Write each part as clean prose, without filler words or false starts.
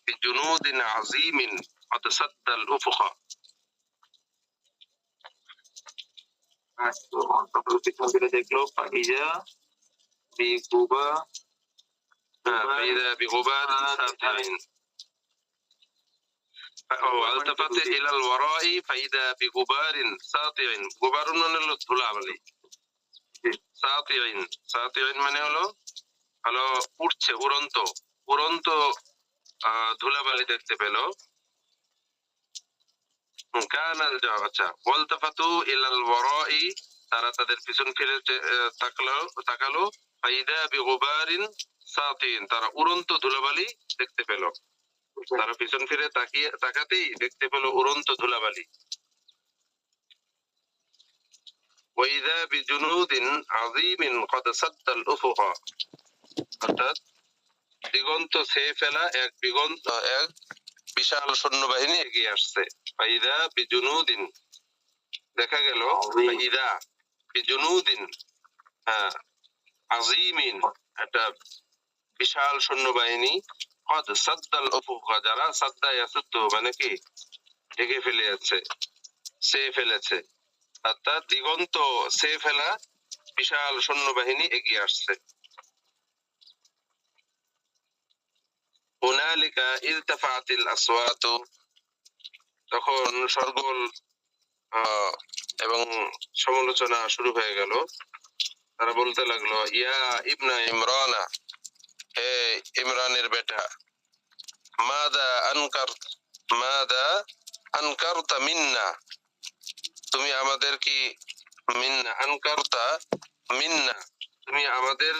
বিজুনুদিন আযীমিন قد سد الأفق। দেখলো ফাইজা বিগুবা فإذا بغبار ساطع والتفت إلى الوراء فإذا بغبار ساطع غبار মানে হলো ধুলাবালি ساطع ساطع মানে হলো উঠছে উড়ন্ত উড়ন্ত ধুলাবালি দেখতে পেল কানাল জবাব আচ্ছা ওয়ালতাফাতু ইলাল ওয়ারাই তারা তাদের পিছন ফিরে তাকালো ফাইদা বিগুবারিন সাতিন তারা উড়ন্ত ধুলাবালি দেখতে পেল তারা পিছন ফিরে তাকাতেই দেখতে পেল উড়ন্ত ধুলাবালি ওয়াইদা বিজুনুদিন আযীমিন قد سد الأفق অর্থাৎ দিগন্ত ছেয়ে ফেলা এক বিশাল সৈন্যবাহিনী এগিয়ে আসছে ফাইদা বিজুনুদিন দেখা গেল ফাইদা বিজুনুদিন আযীমিন একটা বিশাল সৈন্যবাহিনী قد سد الأفق যারা সাদ্দা ইয়াসুদ্দু মানে কি ঢেকে ফেলেছে ছেয়ে ফেলেছে অর্থাৎ দিগন্ত ছেয়ে ফেলা বিশাল সৈন্যবাহিনী এগিয়ে আসছে হুনালিকা ইরতাফাতিল আসওয়াতু তখন শোরগোল এবং সমালোচনা শুরু হয়ে গেল তারা বলতে লাগলো ইয়া ইবনা ইমরানা হে ইমরানের বেটা মাদা আনকারতা মিন্না তুমি আমাদের কি মিন্না আনকারতা মিন্না তুমি আমাদের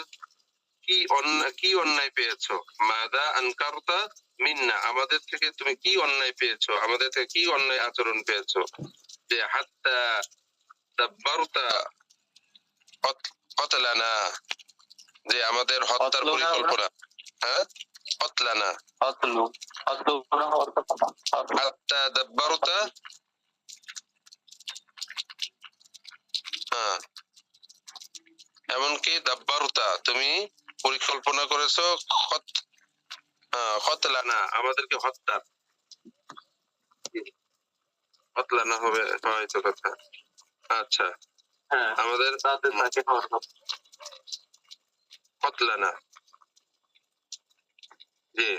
কি অন্যায় পেয়েছো মাদা আনকারতা মিন্না আমাদের থেকে তুমি কি অন্যায় পেয়েছো আমাদের থেকে কি অন্যায় আচরণ পেয়েছো যে হাত্তা দাব্বারতা কতলানা যে আমাদের হত্যার পরিকল্পনা হ্যাঁ কতলানা হাত্তা দাব্বারতা এমনকি দাব্বারতা তুমি পরিকল্পনা করেছো কতলানা আমাদেরকে হত্যা কতলানা হবে হয়তো কথা আচ্ছা আমাদের তাদের তাকে কতলানা জি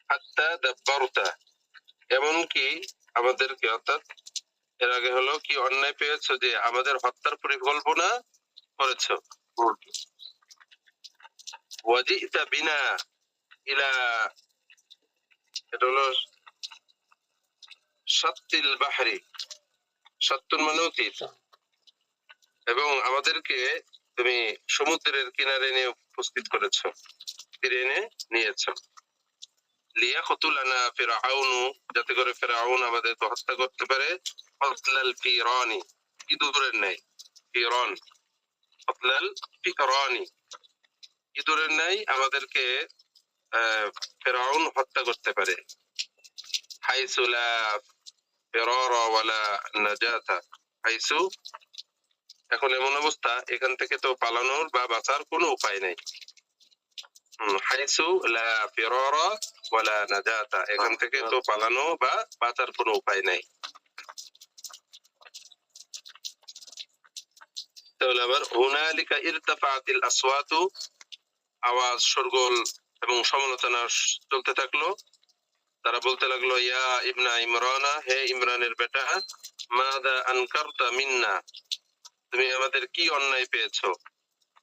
হাত্তা দাব্বারতা এমনকি আমাদেরকে অর্থাৎ এর আগে হলো কি অন্যায় পেয়েছো যে আমাদের হত্যার পরিকল্পনা করেছো ওয়াজিতা বিনা ইলা এটা হলো শাত্তিল বাহরি শাত্তুন মানে অতীত এবং আমাদেরকে তুমি সমুদ্রের কিনারে নিয়ে উপস্থিত করেছো ফিরে এনে নিয়েছো লিয়াকতুলানা ফিরআউনু যাতে করে ফিরআউন আমাদেরকে হত্যা করতে পারে কতলাল ফিরানি ইঁদুরের ন্যায় ফিরান কতলাল ফিরানি ইঁদুরের ন্যায় আমাদেরকে ফিরআউন হত্যা করতে পারে হাইসু লা ফিরারা ওয়ালা নাজাতা হাইসু এখন এমন অবস্থা এখান থেকে তো পালানোর বা বাঁচার কোনো উপায় নাই হাইসু লা ফিরারা ওয়ালা নাজাতা এখান থেকে তো পালানো বা বাঁচার কোনো উপায় নাই তাহলে আবার হুনালিকা ইরতাফাতিল আসওয়াতু আওয়াজ শোরগোল এবং সমালোচনা চলতে থাকলো তারা বলতে লাগলো ইয়া ইবনা ইমরানা হে ইমরানের বেটা মাদা আনকারতা মিন্না তুমি আমাদের কি অন্যায় পেয়েছো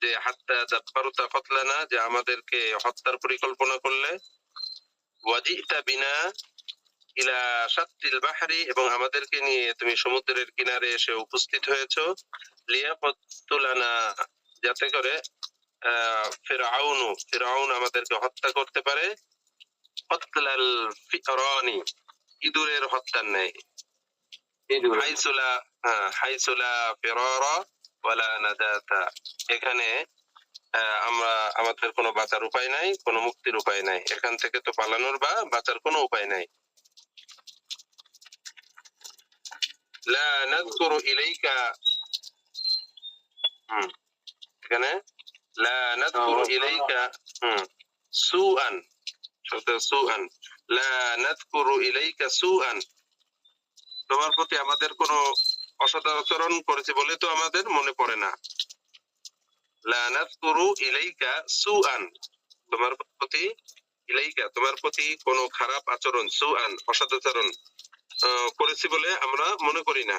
যে হাত্তা দাব্বারতা কতলানা যে আমাদেরকে হত্যার পরিকল্পনা করলে ওয়াজিতা বিনা ইলা শাত্তিল বাহরি এবং আমাদেরকে নিয়ে তুমি সমুদ্রের কিনারে এসে উপস্থিত হয়েছো লিয়াকতুলানা যাতে করে ফিরআউন আমাদেরকে হত্যা করতে পারে কতলাল ফিরানি ইঁদুরের হত্যার ন্যায় হাইসুলা ফিরারা ওয়ালা নাজাতা এখানে আমরা আমাদের কোনো বাঁচার উপায় নাই কোনো মুক্তির উপায় নাই এখান থেকে তো পালানোর বা বাঁচার কোনো উপায় নাই লা নাযকুরু ইলাইকা এখানে লা নাযকুরু ইলাইকা সুআন সুআন লা নাযকুরু ইলাইকা সুআন, তোমার প্রতি আমাদের কোনো অসদাচরণ করেছে বলে তো আমাদের মনে পড়ে না। লা নাযকুরু ইলাইকা সুআন, তোমার প্রতি, ইলাইকা তোমার প্রতি কোনো খারাপ আচরণ, সুআন অসদাচরণ করেছি বলে আমরা মনে করি না।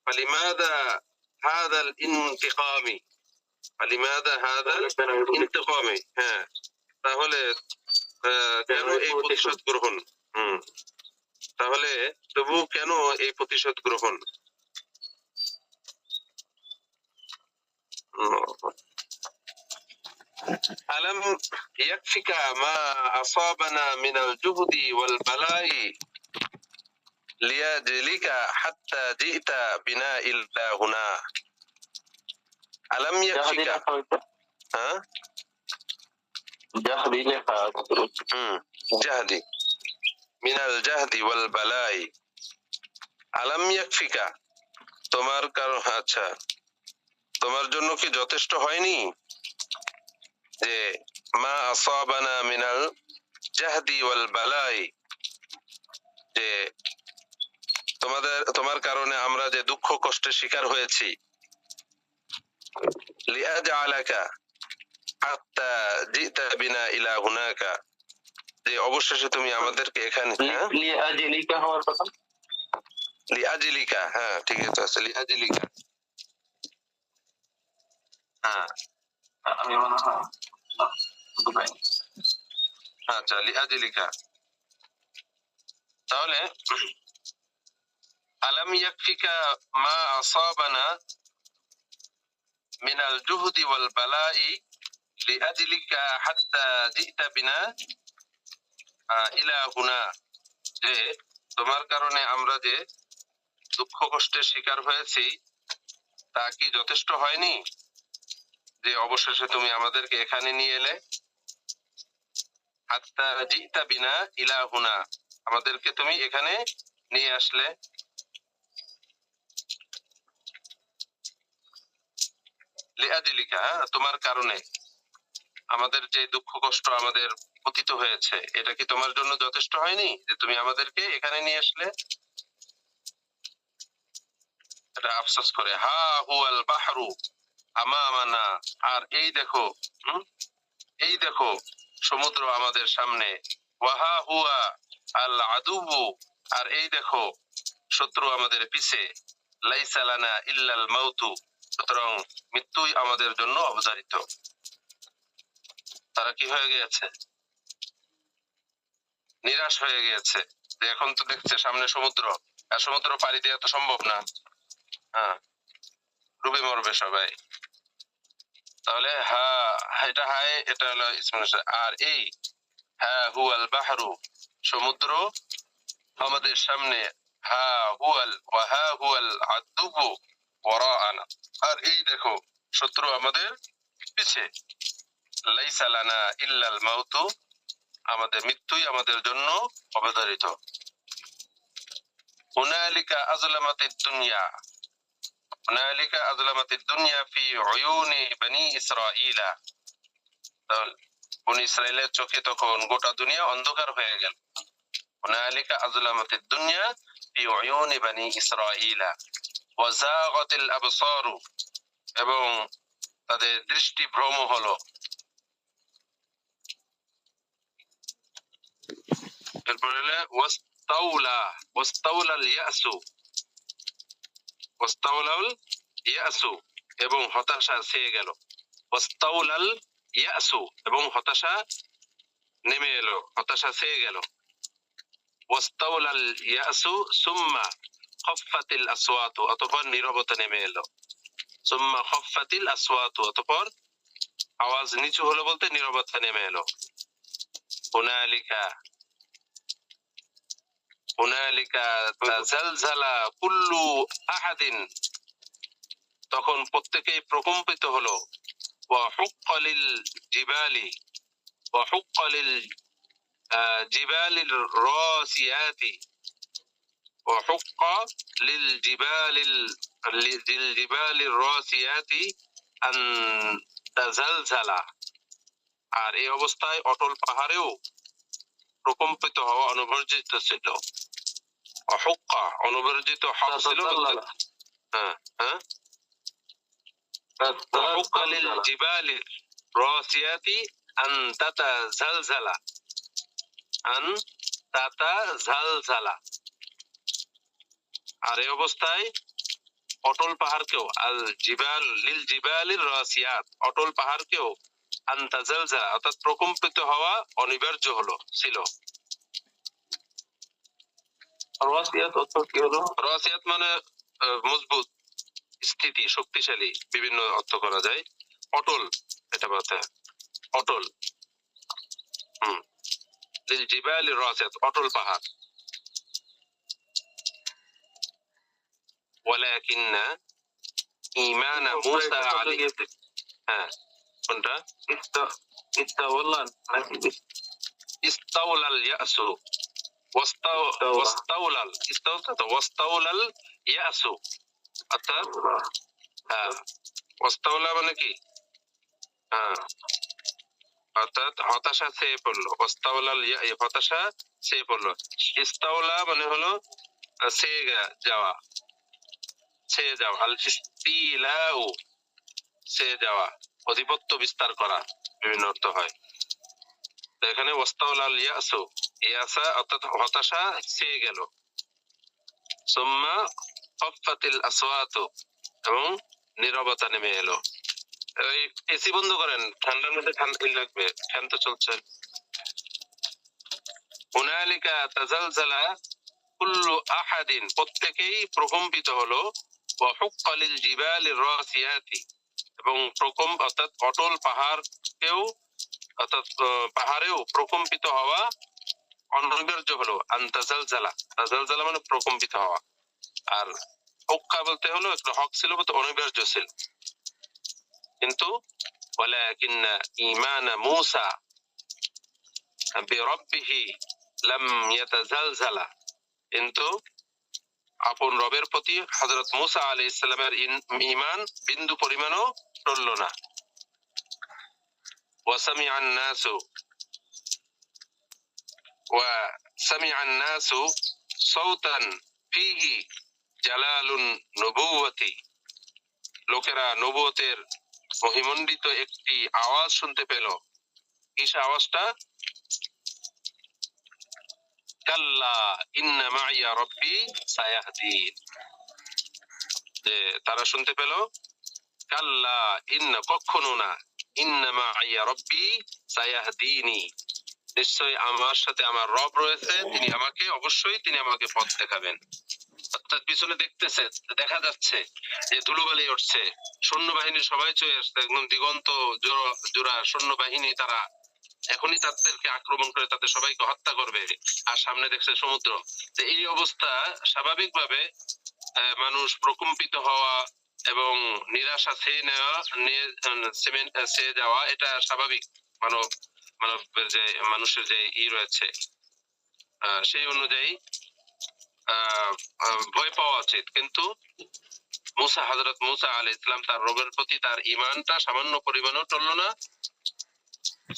ফালিমাযা হাযাল ইনতিকামি, ফালিমাযা হাযাল ইনতিকামি, হ্যাঁ তাহলে কেন এই প্রতিশোধ গ্রহণ, তাহলে তবু কেন এই প্রতিশোধ গ্রহণ। আলম ইয়াকফিকা মা আসাবানা মিনাল জুহদি ওয়াল বালাই লিয়াজলিকা হাত্তা জিতা বিনা ইলা হুনা। আলম ইয়াকফিকা, হ্যাঁ জাহদি লেখা, জাহদি মিনাল জাহদি ওয়াল বালাই। আলম ইয়াকফিকা, তোমার কারণ, আচ্ছা তোমার জন্য কি যথেষ্ট হয়নি যে মা আসাবানা মিনাল জাহদি ওয়াল বালাই, যে তোমার কারণে আমরা যে দুঃখ কষ্টের শিকার হয়েছি। লিআজআলাকা হাত্তা জিতা বিনা ইলা হুনাকা, যে অবশেষে তুমি আমাদেরকে এখানে, লিআজলিকা হওয়ার কথা, লিআজলিকা, হ্যাঁ ঠিকই তো আছে, লিআজলিকা, হ্যাঁ আমি মনে হয় আচ্ছা লিআজলিকা। তাহলে আলম ইয়াকফিকা মা আসাবানা মিনাল জুহদি ওয়াল বালাই লিআজলিকা হাত্তা জিতা বিনা ইলা হুনা, যে তোমার কারণে আমরা যে দুঃখ কষ্টের শিকার হয়েছি তা কি যথেষ্ট হয়নি যে অবশেষে তুমি আমাদেরকে এখানে নিয়ে এলে। হাত্তা জিতা বিনা ইলা হুনা, আমাদেরকে তুমি এখানে নিয়ে আসলে। লিআজলিকা, তোমার কারণে আমাদের যে দুঃখ কষ্ট আমাদের পতিত হয়েছে, এটা কি তোমার জন্য যথেষ্ট হয়নি যে তুমি আমাদেরকে এখানে নিয়ে আসলে। এটা আফসোস করে, হা হুয়াল বাহরু আমামানা, আর এই দেখো, এই দেখো সমুদ্র আমাদের সামনে, ওয়াহা হুয়া আল আদুবু, আর এই দেখো শত্রু আমাদের পিছে, লাইসা লানা ইল্লাল মাউতু, সুতরাং মৃত্যুই আমাদের জন্য অবধারিত। তারা কি হয়ে গিয়েছে, নিরাশ হয়ে গিয়েছে, যে এখন তো দেখছে সামনে সমুদ্র, আর সমুদ্র পাড়ি দেওয়া তো সম্ভব না, হ্যাঁ ডুবে মরবে সবাই। তাহলে হা, এটা হায়, এটা হলো ইসমুল ইশারা, আর এই হা হুয়াল বাহরু, সমুদ্র আমাদের সামনে, হা হুয়াল ওয়া হা হুয়াল আদুবু ওয়ারাআনা, আর এই দেখো শত্রু আমাদের পিছে, লাইসা লানা ইল্লাল মাউতু, আমাদের মৃত্যুই আমাদের জন্য অবধারিত। হুনালিকা আযলামাতিদ দুনিয়া, হুনালিকা আযলামাতিদ দুনিয়া ফি উয়ুনি বনি ইসরাঈলা, বনি ইসরাইলের চোখে তখন গোটা দুনিয়া অন্ধকার হয়ে গেল। হুনালিকা আযলামাতিদ দুনিয়া ফি উয়ুনি বনি ইসরাঈলা ওয়া যাগাতিল আবসারু, এবং তাদের দৃষ্টি ভ্রম হলো। এরপরে ওয়াস্তাউলা, ওয়াস্তাউলাল ইয়াসু, ওয়াস্তাউলাল ইয়াসু, এবং হতাশা ছেয়ে গেল। ওয়াস্তাউলাল ইয়াসু, এবং হতাশা নেমে এলো, হতাশা ছেয়ে গেল। ওয়াস্তাউলাল ইয়াসু সুম্মা খাফফাতিল আসওয়াতু, অতঃপর নীরবতা নেমে এলো। সুম্মা খাফফাতিল আসওয়াতু, অতঃপর আওয়াজ নিচু হলো বলতে নীরবতা নেমে এলো। হুনালিকা, হুনালিকা তাজালজালা কুল্লু আহাদিন, তখন প্রত্যেকেই প্রকম্পিত হলো। ওয়া হুক্কা লিল জিবালি, ওয়া হুক্কা লিল জিবালির রাসিয়াতি, ওয়া হুক্কা লিল জিবালির রাসিয়াতি আন তাজালজালা, আর এই অবস্থায় অটল পাহাড়েও প্রকম্পিত হওয়া অনুবর্জিত ছিল। অহুক্কা অনুবর্জিত হক ছিল বলতে, হ্যাঁ হ্যাঁ, وحق للجبال الراسيات أن تتزلزل أن تتزلزل। আর এই অবস্থায় অটল পাহাড়কেও আল জিবাল লিল জিবালির রাসিয়াত অটল পাহাড়কেও আন তাজালজালা অর্থাৎ প্রকম্পিত হওয়া অনিবার্য হলো ছিল। রাসিয়াত অর্থ কি হলো? রাসিয়াত মানে মজবুত, স্থিতি, শক্তিশালী, বিভিন্ন অর্থ করা যায়। অটল এটা বলতে, অটল। লিল জিবালির রাসিয়াত অটল পাহাড়। ولكن إيمان موسى عليه হ্যাঁ কোনটা استولى اليأس واستولى اليأس অর্থাৎ হ্যাঁ ওয়াস্তাওলা মানে কি, হ্যাঁ অর্থাৎ হতাশা ছেয়ে পড়লো। ওয়াস্তাওলা হতাশা ছেয়ে পড়লো। ইস্তাওলা মানে হলো ছেয়ে যাওয়া, ছেয়ে যাওয়া। আল ইস্তিলাউ ছেয়ে যাওয়া, আধিপত্য বিস্তার করা, বিভিন্ন অর্থ হয়। তো এখানে ওয়াস্তাওলা আল ইয়াসু, ইয়াসা অর্থাৎ হতাশা ছেয়ে গেল। সুম্মা খাফফাতিল আসওয়াতু এবং নীরবতা নেমে এলো। এই এসি বন্ধ করেন, ঠান্ডার মধ্যে ঠান্ডা লাগবে, ফ্যান তো চলছে। হুনালিকা তাজালজালা কুল্লু আহাদিন প্রত্যেকেই প্রকম্পিত হলো। ওয়া হুক্কা লিল জিবালির রাসিয়াতি এবং অর্থাৎ অটল পাহাড়কেও অর্থাৎ পাহাড়েও প্রকম্পিত হওয়া অনিবার্য হলো। আন তাজালজালা, তাজালজালা মানে প্রকম্পিত হওয়া। আর হুক্কা বলতে হলো একটা হক ছিল বলতে অনিবার্য ছিল। কিন্তু ولكن إيمان موسى بربه لم يتزلزل কিন্তু আপন রবের প্রতি হযরত মুসা আলাইহিস সালামের ঈমান বিন্দু পরিমাণও টলল না। وسمع الناس صوتا فيه جلال النبوة লোকেরা নবুয়তের মহিমণ্ডিত একটি আওয়াজ শুনতে পেল। কিসে আওয়াজটা? কাল্লা ইন্না মাইয়া রাব্বি সায়াহদিন, যে তারা শুনতে পেল কাল্লা ইন্না কখনো না, ইন্না মাইয়া রাব্বি সায়াহদিনি নিশ্চয়ই আমার সাথে আমার রব রয়েছে, তিনি আমাকে অবশ্যই তিনি আমাকে পথ দেখাবেন। অর্থাৎ পিছনে দেখতেছে, দেখা যাচ্ছে যে ধুলোবালি উঠছে, সৈন্যবাহিনী সবাই চলে আসছে, একদম দিগন্ত জোড়া সৈন্যবাহিনী, তারা এখনই তাদেরকে আক্রমণ করে তাদের সবাইকে হত্যা করবে। আর সামনে দেখছে সমুদ্র। এই অবস্থা স্বাভাবিকভাবে মানুষ প্রকম্পিত হওয়া এবং নিরাশা ছেয়ে নেওয়া, ছেয়ে যাওয়া, এটা স্বাভাবিক। মানবের যে মানুষের যে রয়েছে সেই অনুযায়ী ভয় পাওয়া উচিত। কিন্তু হযরত মুসা আলাইহিস সালাম তার রবের প্রতি তার ঈমানটা সামান্য পরিমাণও টলল না।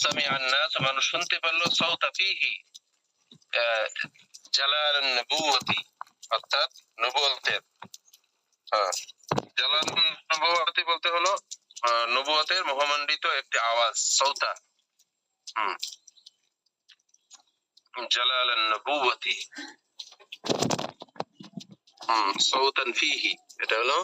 সামিআন নাস মানুষ শুনতে পারলো সাউতা ফিহি জালালুন নবুওয়াতি অর্থাৎ নবুয়তের, জালালুন নবুওয়াতি বলতে হলো নবুয়তের মহামণ্ডিত একটি আওয়াজ, সাউতা। জালালুন নবুওয়াতি সাউতান ফিহি, এটা হলো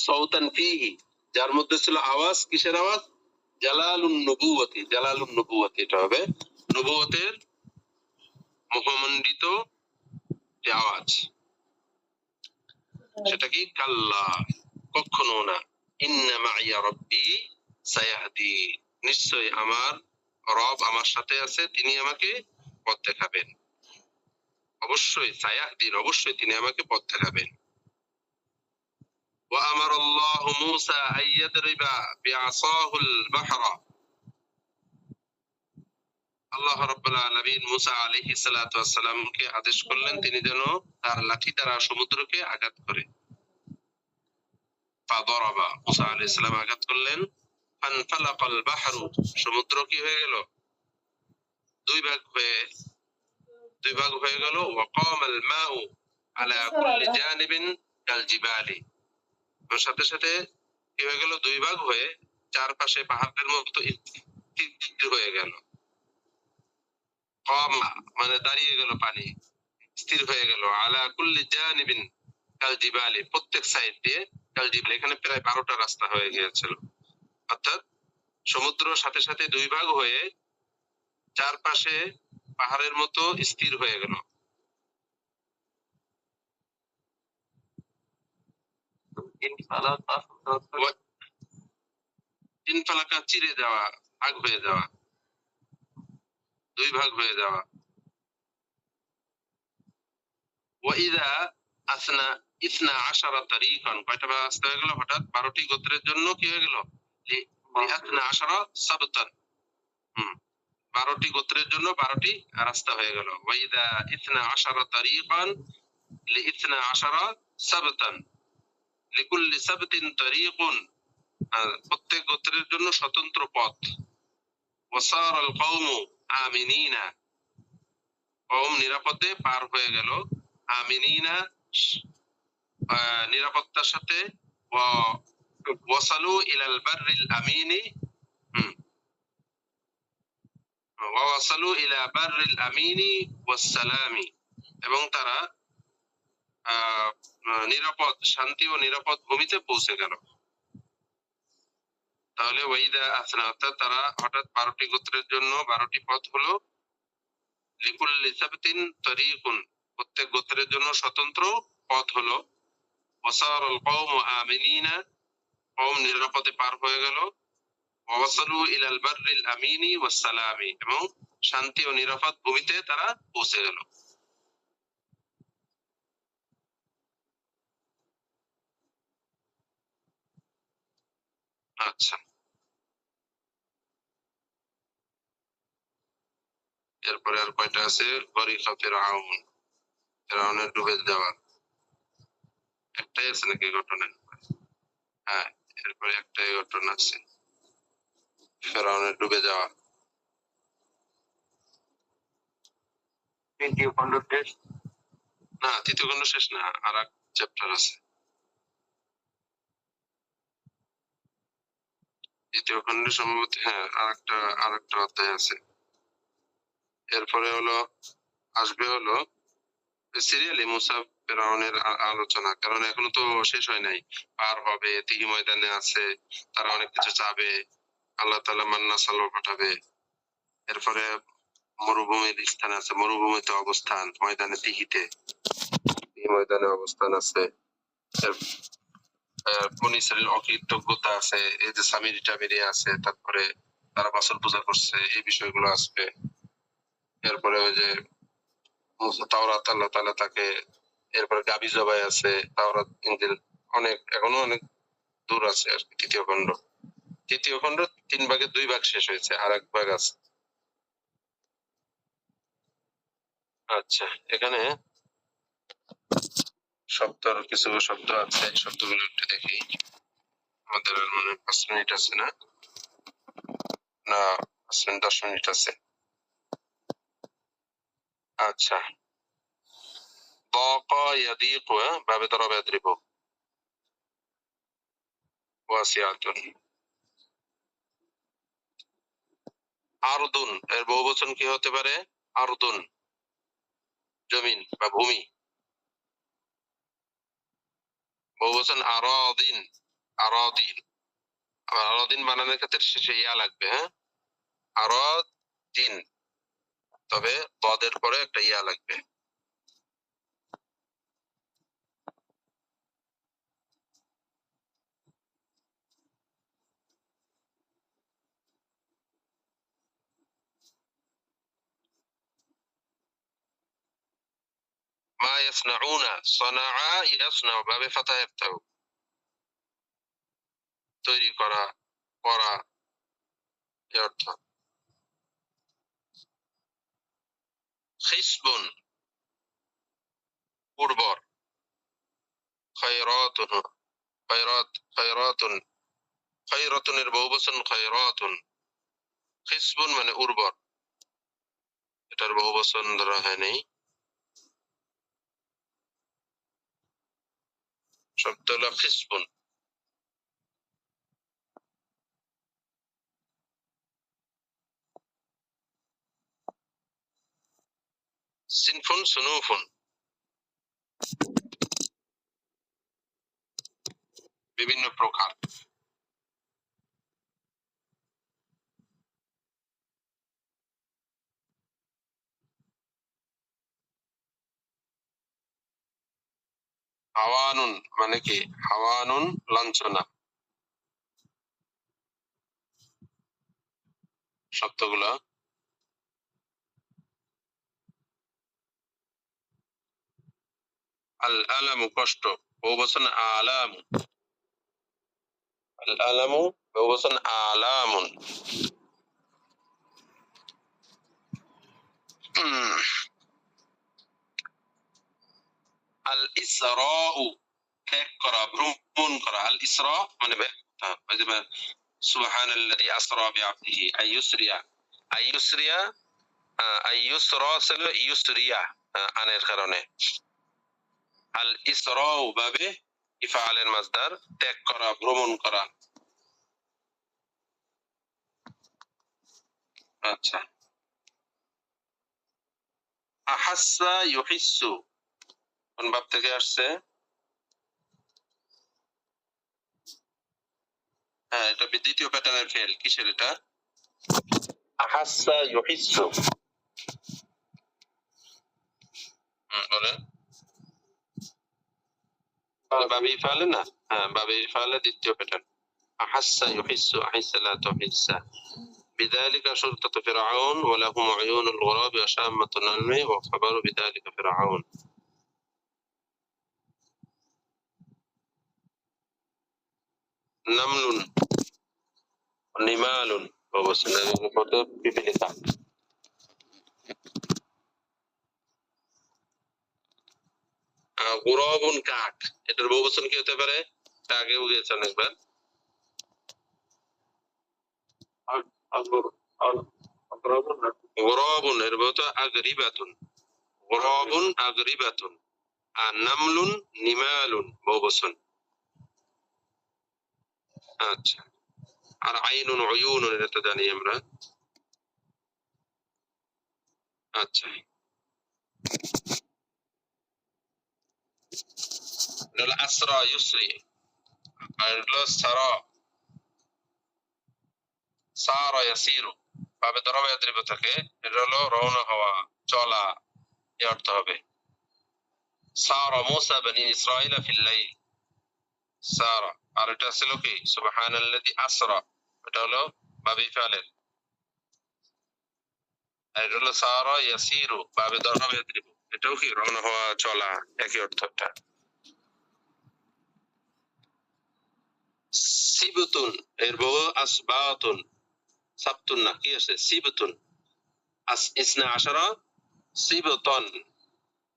সাউতান ফিহি, যার মধ্যে ছিল আওয়াজ। কিসের আওয়াজ? জালালুন নবুওয়াতি, জালালুন নবুওয়াতি, এটা হবে নবুয়তের মহামণ্ডিত যে আওয়াজ। সেটা কি? কাল্লা কখনো না, ইন্না মাইয়া রাব্বি সায়াহদিন নিশ্চয়ই আমার রব আমার সাথে আছে, তিনি আমাকে পথ দেখাবেন। অবশ্যই সায়াহদিন, অবশ্যই তিনি আমাকে পথ দেখাবেন। وأمر الله موسى أن يضرب بعصاه البحر আল্লাহ রাব্বুল আলামিন মুসা আলাইহিস সালাতু ওয়াস সালামকে আদেশ করলেন তিনি যেন তার লাঠি দ্বারা সমুদ্রকে আঘাত করে। ফাদরাবা, মুসা আলাইহিস সালাম আঘাত করলেন। ফানফালাকাল বাহরু, সমুদ্র কি হয়ে গেল? দুই ভাগ হয়ে গেল। ওয়া কামাল মাউ আলা কুল্লি জানিবিন কাল জিবালি, সাথে সাথে কি হয়ে গেল? দুই ভাগ হয়ে চারপাশে পাহাড়ের মতো স্থির হয়ে গেল। কামা মানে দাঁড়িয়ে গেল, পানি স্থির হয়ে গেল। আলা কুল্লি জানিবিন কাল জিবালি, প্রত্যেক সাইড দিয়ে কাল জিবালি, এখানে প্রায় 12টা রাস্তা হয়ে গিয়েছিল। অর্থাৎ সমুদ্র সাথে সাথে দুই ভাগ হয়ে চারপাশে পাহাড়ের মতো স্থির হয়ে গেল। ইনফালাকা চিরে যাওয়া, ভাগ হয়ে যাওয়া, দুই ভাগ হয়ে যাওয়া। ওয়াইদা আসনা ইসনা আশারা তারিকান, কয়টা রাস্তা হয়ে গেল? হঠাৎ 12টি গোত্রের জন্য কি হয়ে গেল? লিআসনা আশারা সাবতান, 12টি গোত্রের জন্য 12টি রাস্তা হয়ে গেল। ওয়াইদা ইসনা আশারা তারিকান লিইসনা আশারা সাবতান লিকুল্লি সাবতিন তারিকুন, প্রত্যেক গোত্রের জন্য স্বতন্ত্র পথ। ওয়াসারাল কওমু আমিনিনা, কওম নিরাপদে পার হয়ে গেল। আমিনিনা নিরাপত্তার সাথে। ওয়াসালু ইলাল বাররিল আমিনি, ওয়াসালু ইলা বাররিল আমিনি ওয়াসসালামি, এবং তারা নিরাপদ, শান্তি ও নিরাপদ ভূমিতে পৌঁছে গেল। তাহলে ওয়াইদা আসনা, অর্থাৎ তারা হঠাৎ 12টি গোত্রের জন্য 12টি পথ হলো। লিকুল্লি সাবতিন তারিকুন, প্রত্যেক গোত্রের জন্য স্বতন্ত্র পথ হলো। ওয়াসারাল কওমু আমিনিনা, কওম নিরাপদে পার হয়ে গেল। ওয়াসালু ইলাল বাররিল আমিনি ওয়াসসালামি, এবং শান্তি ও নিরাপদ ভূমিতে তারা পৌঁছে গেল। আচ্ছা, এরপরে আর কয়টা আছে? গরিকা ফিরআউন, ফিরআউনের ডুবে যাওয়া, একটাই আছে নাকি ঘটনা? হ্যাঁ, এরপরে একটাই ঘটনা আছে, ফিরআউনের ডুবে যাওয়া। তৃতীয় খণ্ড শেষ না, তৃতীয় খণ্ড শেষ না, আর এক চ্যাপ্টার আছে। তৃতীয় খণ্ডে সম্ভবত, হ্যাঁ, আর একটা অধ্যায় আছে। এরপরে হলো আসবে হলো সিরিয়ালি মুসা ফিরআউনের আলোচনা, কারণ এখনো তো শেষ হয় নাই। পার হবে, তিহি ময়দানে আছে, তারা অনেক কিছু চাবে, আল্লাহ তাআলা মান্না সালওয়া পাঠাবে। এরপরে মরুভূমির স্থান আছে, মরুভূমিতে অবস্থান, ময়দানে তিহিতে, তিহি ময়দানে অবস্থান আছে। বনী ইসরাইলের অকৃতজ্ঞতা আছে, এই যে সামিরি টামিরি আছে, তারপরে তারা বাছুর পূজা করছে, এই বিষয়গুলো আসবে। এরপরে ওই যে তাওরাত আল্লাহ তাআলা তাকে, এরপরে গাবি জবাই আছে, তাওরাত ইনজিল, অনেক এখনো অনেক দূর আছে আর কি। তৃতীয় খণ্ড 3 ভাগে 2 ভাগ শেষ হয়েছে, আর এক ভাগ আছে। আচ্ছা, এখানে শব্দের কিছু শব্দ আছে, শব্দগুলো একটু দেখি। আমাদের আর মনে 5 মিনিট আছে না? না, 5 মিনিট 10 মিনিট আছে। আচ্ছা, ضاق يضيق باب ضرب يضرب واسعة। আরদুন এর বহুবচন কি হতে পারে? আরদুন, জমিন বা ভূমি। বহুবচন আরাদিন, আরাদিন। আবার আরাদিন বানানোর ক্ষেত্রে শেষে ইয়া লাগবে, হ্যাঁ, আরাদিন, তবে পদের পরে একটা ইয়া লাগবে। মা ইয়াসনাউনা, সানাআ ইয়াসনাউ, বাবে ফাতা ইফতাউ, তৈরি করা, করা, এই অর্থ। খিসবুন, উর্বর। খায়রাতুহু, খয়রাত, খয়রাতুন, খয়রাতুনের বহুবচন খয়রাতুন। খিসবুন মানে উর্বর, এটার বহুবচন ধরা হয় নাই। শব্দ হলো খিসবুন। সিনফুন, সুনুফুন, বিভিন্ন প্রকার। হাওয়ানুন মানে কি? হাওয়ানুন লাঞ্ছনা। শব্দগুলা আল আলামু কষ্ট, বহুবচন আলামু। আল আলামু বহুবচন আলামুন। আল ইসরাউ ত্যাগ করা, ভ্রমণ করা। আল ইসরা মানে সুবহানাল্লাযী আসরা বিআবদিহি আইয়ুসরিয়া। আইয়ুসরিয়া, আইয়ুসরা ছিল ইউসরিয়া আনের কারণে। আল ইসরাউ বাবে ইফআলের মাসদার, ত্যাগ করা, ভ্রমণ করা। আচ্ছা, আহাসা ইউহিসু কোন বাব থেকে আসছে? হ্যাঁ, এটা দ্বিতীয় প্যাটার্নের ফেল। কিসের এটা? আহাসা ইউহিসু। বলেন। বাবি ইফআলে না? হ্যাঁ, বাবি ইফআলে দ্বিতীয় প্যাটার্ন। আহাসা ইউহিসু, আহিসা লা তুহিসা। بذلك شرطة فرعون ولهم عيون الغراب وشامة النمل وخبر بذلك فرعون. نمل، نمال পিপিলিকা। গুরবুন কাক, এটার বহুবচন কি হতে পারে? আগে বুঝিয়েছেন অনেকবার। গুরবুন এর বহু আগরিবাতুন, গুরবুন আগরিবাতুন। আর নামলুন নিমালুন বহুবচন। আচ্ছা, আর আইনুন উয়ুনুন এটা তো জানি আমরা। আচ্ছা, আসরা ইউসরি, আর হলো সারা, সারা ইয়াসিরু ভাবে ধরা দ্রব্য থাকে, এটা হলো রওনা হওয়া, চলা, এই অর্থ হবে। সারা মূসা বনি ইসরাঈল ফিল লাইল, সারা। আর এটা ছিল কি? সুবহানাল্লাযী আসরা, এটা হলো বাবে ইফআলের। আর এটা হলো সারা ইয়াসিরু বাবে ধরা দ্রব্য, এটাও কি রওনা হওয়া, চলা, একই অর্থটা। সিবতুন এর বহু আসবাতুন, সাবতুন না, কি আছে? সিবতুন। ইসনা আশারা সিবতন,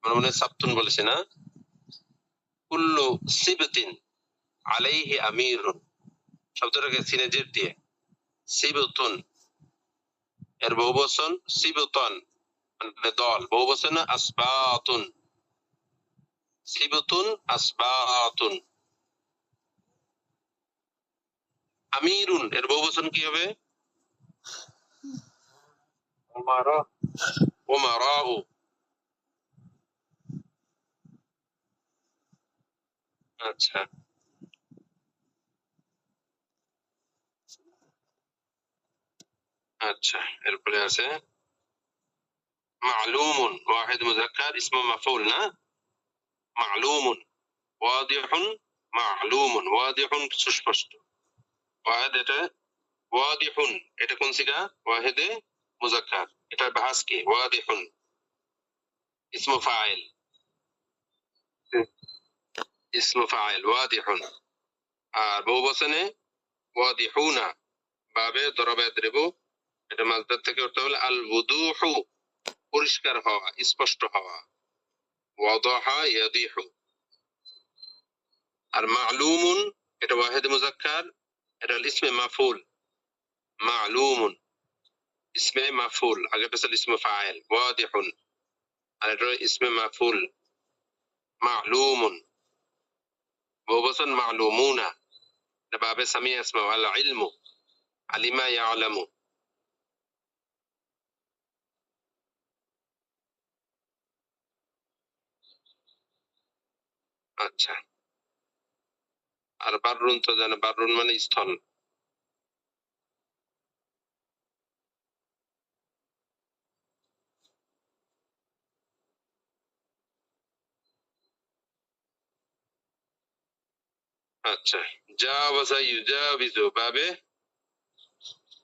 মনে সাবতুন বলেছে না? কুল্লু সিবতিন আলাইহি আমিরুন, শব্দটাকে সিনে জের দিয়ে সিবতুন। এর বহুবচন সিবতন মানে দল, বহুবচন আসবাতুন। সিবতুন আসবাতুন। আমিরুন এর বহুবচন কি হবে? উমারা, উমারাউ। আচ্ছা, আচ্ছা, এরপরে আছে মালুমুন ওয়াহিদ মুযাক্কার ইসমু মাফউল না? মালুমুন, ওয়াদিহুন, মালুমুন। ওয়াদিহুন সুস্পষ্ট, ওয়াহিদ এটা ওয়াদিহুন, এটা কোন সিগা? ওয়াহিদে মুযাক্কার। এটা বাহাস কি? ওয়াদিহুন ইসমু ফাইল, ইসমু ফাইল ওয়াদিহুন। আর বহুবচনে ওয়াদিহুনা বাবে দরাবা ইয়াদরিবু, এটা মাসদার থেকে অর্থ হলো আল ওয়ুদুহু পরিষ্কার হওয়া, স্পষ্ট হওয়া। ওয়াদাহা ইয়াদিহু। আর মালুমুন এটা ওয়াহিদ মুজাক্কার, এটা হল ইসমে মাফউল মা'লুমুন, ইসমে মাফউল, আগেটা ছিল ইসমে ফাইল ওয়াদিহুন, আর এটা হলো ইসমে মাফউল মা'লুমুন, বহুবচন মা'লুমুনা, এটা বাবে সামিয়া ইসমে আল ইলমু, আলিমা ইয়ালামু। আচ্ছা, আর বাররুন তো জানে, বাররুন মানে স্থল। আচ্ছা, জাওয়াজা ইউজাবিজু বাবে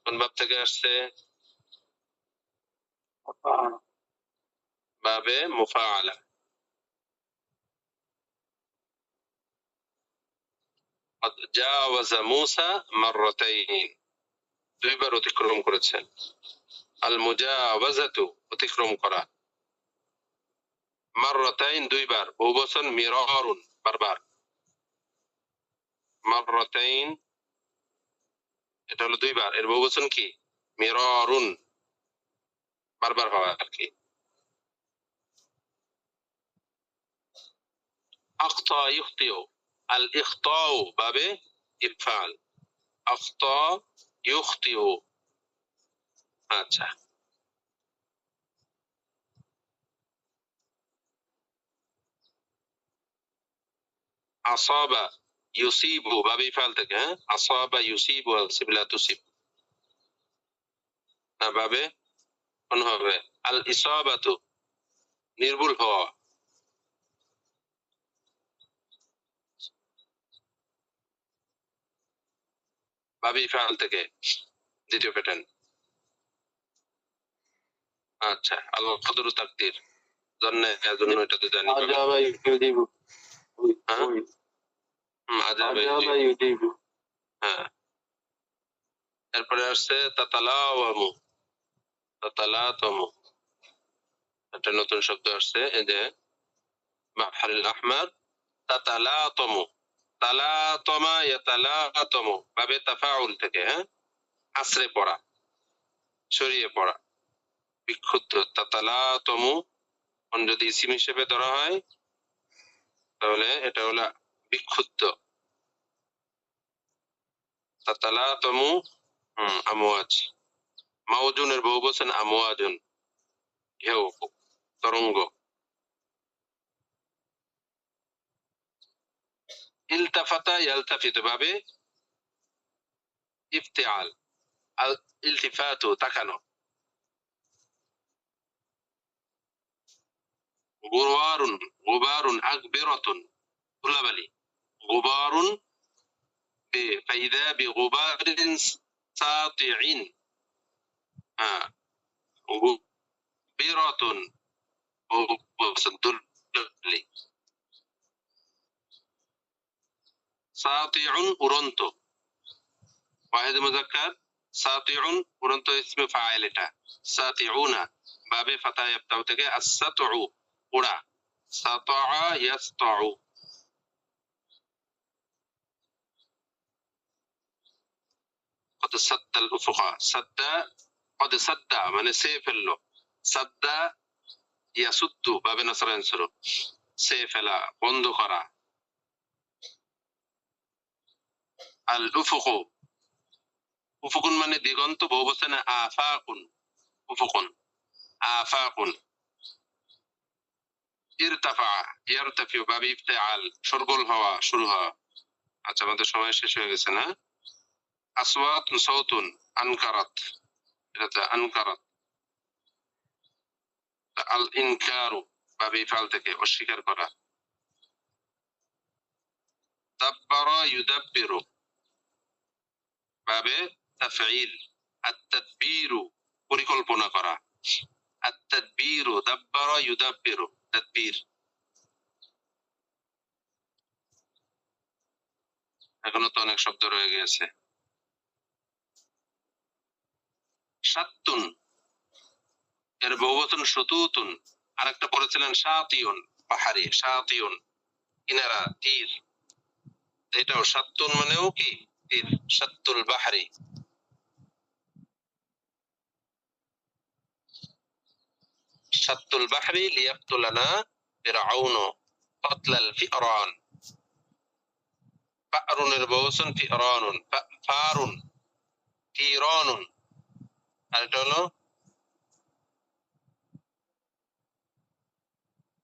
কোন বাব থেকে আসছে? বাবে মুফাআলা। জাওয়াজা মূসা মাররাতাইন, দুইবার অতিক্রম করেছেন। আল মুজাওয়াজাতু অতিক্রম করা, মাররাতাইন দুইবার, বহুবচন মিরারুন বারবার, মাররাতাইন এটা হলো দুইবার, এর বহুবচন কি? মিরারুন, বারবার হওয়া আর কি। আখতা ইখতিউ, আল ইখতাউ বাবে ইফআল, আখতা ইখতিউ। আচ্ছা, আসাবা ইউসিবু বাবে ইফআল থেকে, হ্যাঁ, আসাবা ইউসিবু সিবলা তুসিব, বাবে কোন হবে? আল ইসাবাতু নির্ভুল হওয়া, বাবে ইফআল থেকে দ্বিতীয় প্যাটার্ন। আচ্ছা, আল কদরু তাকদির, জন্য এজন্য এটা তো জানি। আজাবা ইউজিবু, হ্যাঁ, আজাবা ইউজিবু। হ্যাঁ, এরপরে আসছে তাতালাওয়ামু, তাতালাতামু, একটা নতুন শব্দ আসছে, এই যে মাফহারুল আহমার, তাতালাতামু, তালাতমা ইয়াতালাতামু বাবে তাফাউল থেকে, হ্যাঁ, আশ্রে পড়া, ছড়িয়ে পড়া, বিক্ষুব্ধ। তাতালাতামু যদি ইসিম হিসেবে ধরা হয় তাহলে এটা হলো বিক্ষুব্ধ। তাতালাতামু আমওয়াজ, মাউজুনের বহুবচন আমওয়াজুন, ঢেউ, তরঙ্গ। ইলতাফাতা ইয়ালতাফিতু বাবে ইফতিআল, আল ইলতিফাতু তাকানো। গুরওয়ারুন, গুবারুন আকবিরাতুন, ধুলাবালি, গুবারুন ফাইদা বিগুবারিন সাতিইন, হ্যাঁ, গুবিরাতুন ধুলাবালি, সাতিউন উড়ন্ত, ওয়াহিদ মুজাক্কার, সাতিউন উড়ন্ত, ইসমে ফাইল এটা, সাতিউনা বাবে ফাতা ইয়াফতাউ থেকে আস-সাতউ উড়া, সাতাআ ইয়াসতাউ। قد سد الأفق، سد قد سد মানে সে ফেললো, সাদ্দা ইয়াসুদ্দু বাবে নাসরা আনসুরু, সে ফেলা, বন্ধ করা। আল উফুকু, উফুকুন মানে দিগন্ত, বহুবচনে আফাকুন, উফুকুন আফাকুন। ইরতাফা ইয়ারতাফিউ বাবে ইফতিআল, শোরগোল হওয়া, শুরু হওয়া। আচ্ছা, আমাদের সময় শেষ হয়ে গেছে না? আসওয়াতুন সাউতুন আনকারাত, এটা আনকারাত। আল ইনকারু বাবে ইফআল থেকে অস্বীকার করা। দাব্বারা ইউদাব্বিরু বাবে তাফঈল, আত-তাদবীরু পরিকল্পনা করা, আত-তাদবীরু দাব্বারা ইউদাব্বিরু তাদবীর। এখনো তো অনেক শব্দ রয়ে গেছে। শাত্তুন এর বহুবচন শুতুতুন, আরেকটা পড়েছিলেন শাতিউন, পাহাড়ি, শাতিউন কিনারা, তীর। এটাও সাত্তুন মানেও কি তীর, সাত্তুল বাহরি। সাত্তুল বাহরি লিয়াকতুলানা ফিরআউনু কাতলাল ফিরান। ফারুনের বহুবচন ফিরানুন, ফারুন, ফিরানুন। আর এটা হলো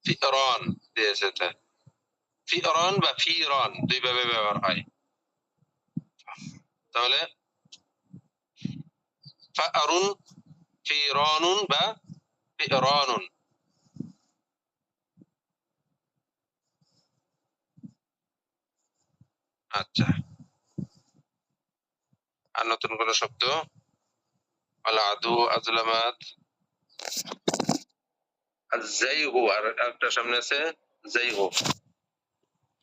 ফিরান দিয়েছে। এটা ফিরান বা ফিরান দুই ভাবে ব্যবহার হয়। তাহলে ফারুন, ফিরানুন বা ফিরানুন। আচ্ছা, আর নতুন কোন শব্দ? আল আদু, আজলামাত, আজ-জাইগু। আর একটা সামনে আছে জাইগু,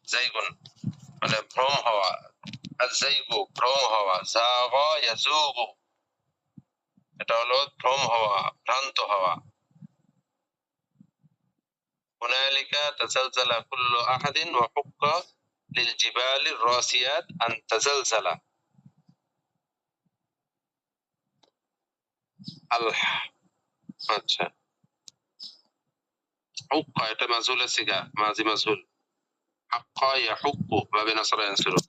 জাইগুন মানে ভ্রম হওয়া। আজ-জাইগু ভ্রম হওয়া, জাগা ইয়াজুগু এটা হলো ভ্রম হওয়া, ভ্রান্ত হওয়া। হুনালিকা তাজালজালা কুল্লু আহাদিন ওয়া হুক্কা লিল জিবালির রাসিয়াত আন তাজালজালা। আল্লাহ। আচ্ছা, হুক্কা এটা মাজহুল সিগা, মাজি মাজহুল। হাক্কা ইয়াহুক্কু বাবে নাসরা ইয়ানসুরু,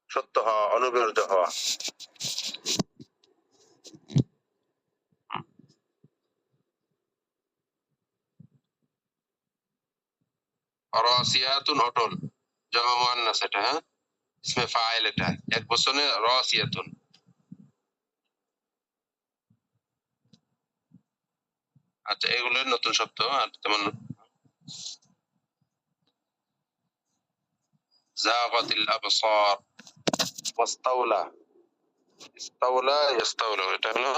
সত্য হওয়া, অনুবিরত হওয়া। রাসিয়াতুন অটল, জামা মুআন্নাস এটা, হ্যাঁ ইসমে ফাইল, এটা এক বচনে রাসিয়াতুন। আচ্ছা, এগুলো নতুন শব্দ। আর তেমন জাগাতিল আবসার, ওয়াস্তাওলা, ইস্তাওলা ইয়াস্তাওলা এটা হলো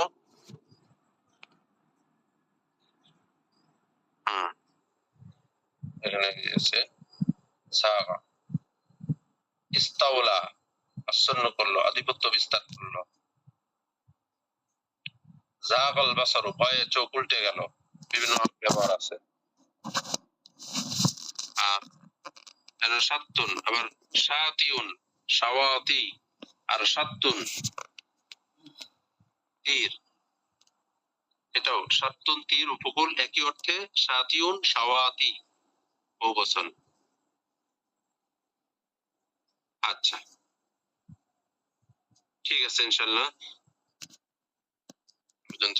এখানে কি আছে সাগা। ইস্তাওলা আচ্ছন্ন করলো, আধিপত্য বিস্তার করলো। জাগাল বাসারু ভয়ে চোখ উল্টে গেল, বিভিন্ন ব্যবহার আছে। সাত্তুন, আবার সাতিউন, সাওয়াতি আর সাত্তুন তীর। এটাও সাত্তুন তীর, উপকূল, একই অর্থে সাতিউন সাওয়াতি বহুবচন। আচ্ছা, ঠিক আছে ইনশাআল্লাহ পর্যন্ত।